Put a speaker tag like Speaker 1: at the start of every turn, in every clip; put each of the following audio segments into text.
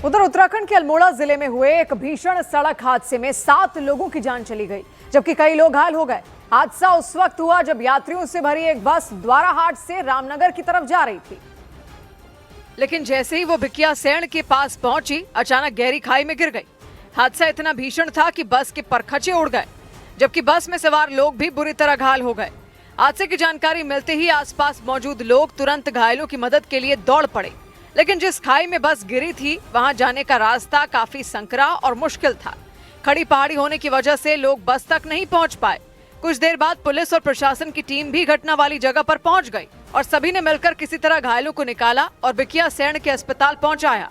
Speaker 1: उधर उत्तराखंड के अल्मोड़ा जिले में हुए एक भीषण सड़क हादसे में 7 लोगों की जान चली गई, जबकि कई लोग घायल हो गए। हादसा उस वक्त हुआ जब यात्रियों से भरी एक बस द्वाराहाट से रामनगर की तरफ जा रही थी, लेकिन जैसे ही वो भिकियासैंण के पास पहुंची, अचानक गहरी खाई में गिर गई। हादसा इतना भीषण था कि बस के परखचे उड़ गए, जबकि बस में सवार लोग भी बुरी तरह घायल हो गए। हादसे की जानकारी मिलते ही आसपास मौजूद लोग तुरंत घायलों की मदद के लिए दौड़ पड़े, लेकिन जिस खाई में बस गिरी थी वहां जाने का रास्ता काफी संकरा और मुश्किल था। खड़ी पहाड़ी होने की वजह से लोग बस तक नहीं पहुंच पाए। कुछ देर बाद पुलिस और प्रशासन की टीम भी घटना वाली जगह पर पहुंच गई और सभी ने मिलकर किसी तरह घायलों को निकाला और भिकियासैंण के अस्पताल पहुंचाया।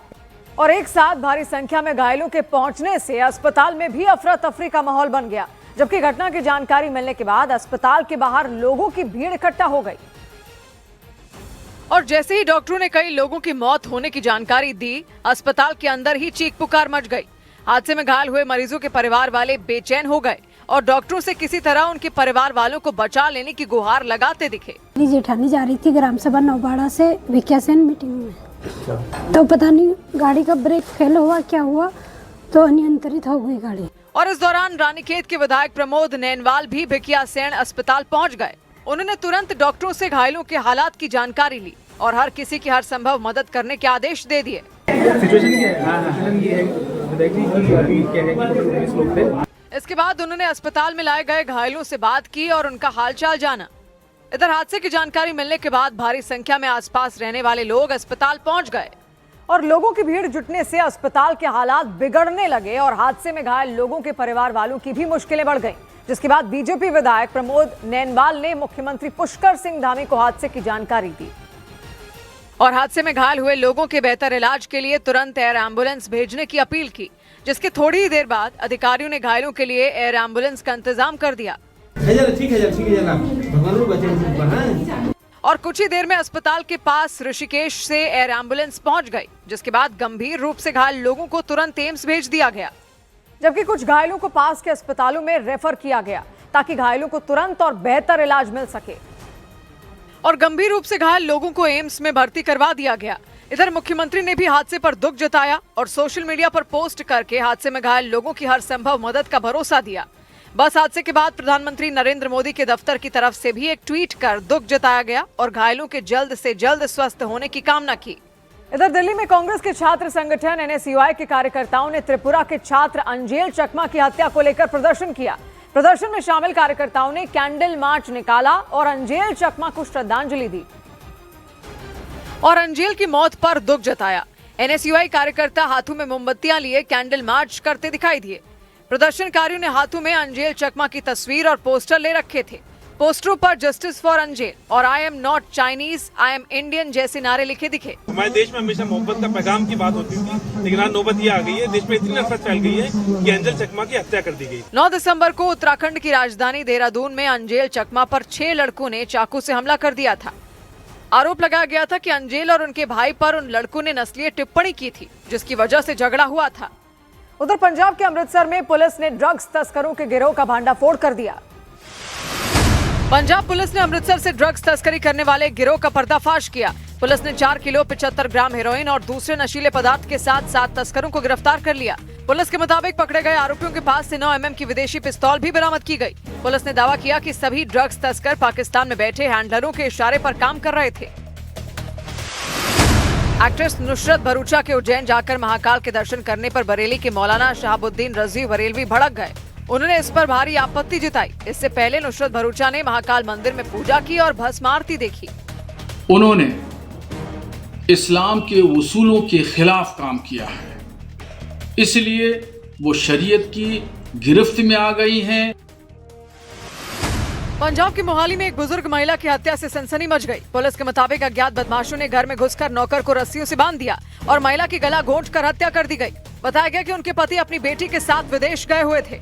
Speaker 1: और एक साथ भारी संख्या में घायलों के पहुंचने से अस्पताल में भी अफरा तफरी का माहौल बन गया, जबकि घटना की जानकारी मिलने के बाद अस्पताल के बाहर लोगों की भीड़ इकट्ठा हो गई। और जैसे ही डॉक्टरों ने कई लोगों की मौत होने की जानकारी दी, अस्पताल के अंदर ही चीख पुकार मच गई। हादसे में घायल हुए मरीजों के परिवार वाले बेचैन हो गए और डॉक्टरों से किसी तरह उनके परिवार वालों को बचा लेने की गुहार लगाते दिखे।
Speaker 2: मेरी जेठानी जा रही थी ग्राम सभा नौबाड़ा से भिकियासैंण मीटिंग में, तो पता नहीं गाड़ी का ब्रेक फेल हुआ क्या हुआ, तो अनियंत्रित हो गई गाड़ी।
Speaker 1: और इस दौरान रानीखेत के विधायक प्रमोद नैनवाल भी भिकियासैंण अस्पताल पहुंच गए। उन्होंने तुरंत डॉक्टरों से घायलों के हालात की जानकारी ली और हर किसी की हर संभव मदद करने के आदेश दे दिए। इसके बाद उन्होंने अस्पताल में लाए गए घायलों से बात की और उनका हालचाल जाना। इधर हादसे की जानकारी मिलने के बाद भारी संख्या में आसपास रहने वाले लोग अस्पताल पहुंच गए और लोगों की भीड़ जुटने से अस्पताल के हालात बिगड़ने लगे और हादसे में घायल लोगों के परिवार वालों की भी मुश्किलें बढ़ गईं। जिसके बाद बीजेपी विधायक प्रमोद नैनवाल ने मुख्यमंत्री पुष्कर सिंह धामी को हादसे की जानकारी दी और हादसे में घायल हुए लोगों के बेहतर इलाज के लिए तुरंत एयर एम्बुलेंस भेजने की अपील की, जिसके थोड़ी ही देर बाद अधिकारियों ने घायलों के लिए एयर एम्बुलेंस का इंतजाम कर दिया। और कुछ ही देर में अस्पताल के पास ऋषिकेश से एयर एम्बुलेंस पहुंच गई, जिसके बाद गंभीर रूप से घायल लोगों को तुरंत एम्स भेज दिया गया, जबकि कुछ घायलों को पास के अस्पतालों में रेफर किया गया ताकि घायलों को तुरंत और बेहतर इलाज मिल सके और गंभीर रूप से घायल लोगों को एम्स में भर्ती करवा दिया गया। इधर मुख्यमंत्री ने भी हादसे पर दुख जताया और सोशल मीडिया पर पोस्ट करके हादसे में घायल लोगों की हर संभव मदद का भरोसा दिया। बस हादसे के बाद प्रधानमंत्री नरेंद्र मोदी के दफ्तर की तरफ से भी एक ट्वीट कर दुख जताया गया और घायलों के जल्द से जल्द स्वस्थ होने की कामना की। इधर दिल्ली में कांग्रेस के छात्र संगठन एनएसयूआई के कार्यकर्ताओं ने त्रिपुरा के छात्र अंजेल चकमा की हत्या को लेकर प्रदर्शन किया। प्रदर्शन में शामिल कार्यकर्ताओं ने कैंडल मार्च निकाला और अंजेल चकमा को श्रद्धांजलि दी और अंजेल की मौत पर दुख जताया। एनएसयूआई कार्यकर्ता हाथों में मोमबत्तियां लिए कैंडल मार्च करते दिखाई दिए। प्रदर्शनकारियों ने हाथों में अंजेल चकमा की तस्वीर और पोस्टर ले रखे थे। पोस्टरों पर जस्टिस फॉर अंजेल और I am not Chinese, I am Indian जैसे नारे लिखे दिखे।
Speaker 3: हमारे देश में हमेशा मोहब्बत का पैगाम की बात होती थी, लेकिन आज नौबत ये आ गई है, देश में इतनी नफरत फैल गई है कि अंजेल चकमा की हत्या कर दी गई।
Speaker 1: 9 दिसंबर को उत्तराखंड की राजधानी देहरादून में अंजेल चकमा पर 6 लड़कों ने चाकू से हमला कर दिया था। आरोप लगाया गया था कि अंजेल और उनके भाई पर उन लड़कों ने नस्लीय टिप्पणी की थी, जिसकी वजह से झगड़ा हुआ था। उधर पंजाब के अमृतसर में पुलिस ने ड्रग्स तस्करों के गिरोह का भांडाफोड़ कर दिया। पंजाब पुलिस ने अमृतसर से ड्रग्स तस्करी करने वाले गिरोह का पर्दाफाश किया। पुलिस ने 4 किलो 75 ग्राम हेरोइन और दूसरे नशीले पदार्थ के साथ 7 तस्करों को गिरफ्तार कर लिया। पुलिस के मुताबिक पकड़े गए आरोपियों के पास से 9 mm की विदेशी पिस्तौल भी बरामद की गई। पुलिस ने दावा किया कि सभी ड्रग्स तस्कर पाकिस्तान में बैठे हैंडलरों के इशारे पर काम कर रहे थे। एक्ट्रेस नुसरत भरूचा के उज्जैन जाकर महाकाल के दर्शन करने पर बरेली के मौलाना शहाबुद्दीन रजी बरेलवी भड़क गए। उन्होंने इस पर भारी आपत्ति जताई। इससे पहले नुसरत भरूचा ने महाकाल मंदिर में पूजा की और भस्म आरती देखी।
Speaker 4: उन्होंने इस्लाम के उसूलों के खिलाफ काम किया है, इसलिए वो शरीयत की गिरफ्त में आ गई हैं।
Speaker 1: पंजाब के मोहाली में एक बुजुर्ग महिला की हत्या से सनसनी मच गई। पुलिस के मुताबिक अज्ञात बदमाशों ने घर में घुसकर नौकर को रस्सियों से बांध दिया और महिला की गला घोंट कर हत्या कर दी गई। बताया गया कि उनके पति अपनी बेटी के साथ विदेश गए हुए थे।